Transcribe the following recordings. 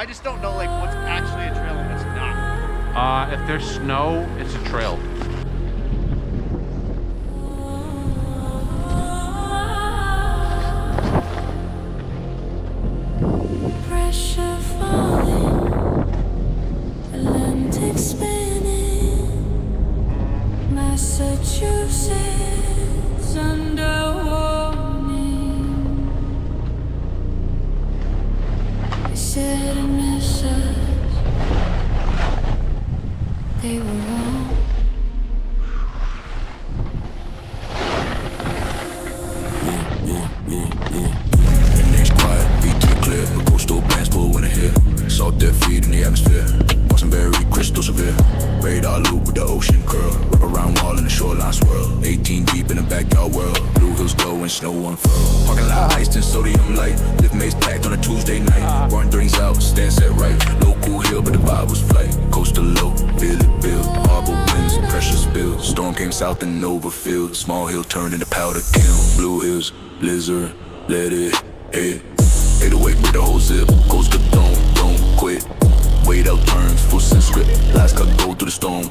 I just don't know like what's actually a trail and what's not. If there's snow, it's a trail. Pressure falling, Atlantic spinning, Massachusetts under warning. They said to miss us, they were wrong. Salt their feet in the atmosphere. Watching berry crystal severe. Radar loop with the ocean curl. Wrap around wall in the shoreline swirl. 18 deep in the backyard world. Blue hills glow and snow unfurl. Parking lot iced in sodium light. Lift mates packed on a Tuesday night. Run drinks out, stand set right. Local hill, but the vibe was flight. Coastal low, feel it build. Harbor winds, pressure spill. Storm came south and overfilled. Small hill turned into powder kiln. Blue hills, blizzard, let it hit. 808 with the whole zip. Coast to don't quit. Wait out turns, full script. Last cut go through the storm.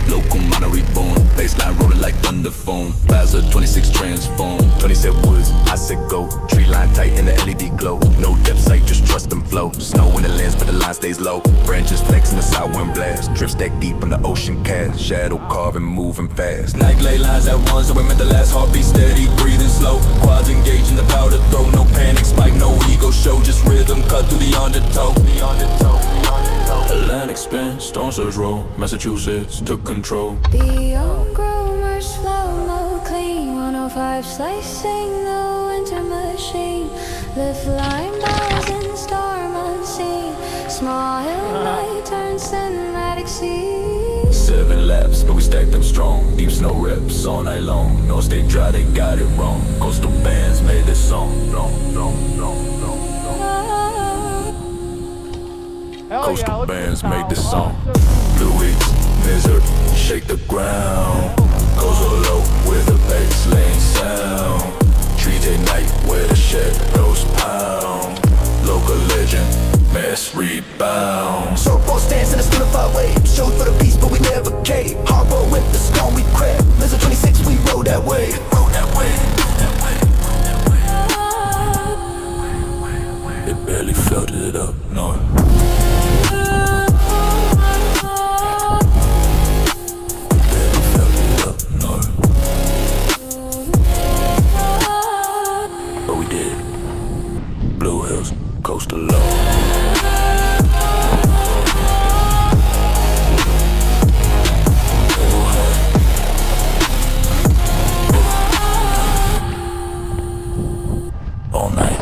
Local minor reborn. Baseline rolling like thunder foam. Plaza 26 transform. 20 said woods, I said go. Tree line tight in the LED glow. No depth sight, just trust them flow. Snow in the lens, but the line stays low. Branches flex in the south wind blast. Drip stack deep in the ocean cast. Shadow carving, moving fast. Night lay lines at once, so we meant the last heartbeat steady, breathing slow. Quads engaged in the powder throw. No panic spike, no ego show. Just rhythm cut through the undertow. Atlantic spin, storm surge roll. Massachusetts took control. Beyond groomer, slow mo clean. 105 slicing the winter machine. Lift line bars in storm unseen. Small hill night turns cinematic scene. 7 laps, but we stack them strong. Deep snow reps all night long. No stay dry, they got it wrong. Coastal bands made this song. Coastal bands made this song. Blue weeks, misery, shake the ground. Goes all low with a bass lane sound. Trees at night where the shadows pound. Local legend, mass rebound. Surfboard stands in a solidified wave. Shows for the beast, but we never cave. Harbor with the storm, we crab. Lizard 26, we roll that way. It barely felt it up, no. Coastal low. All night.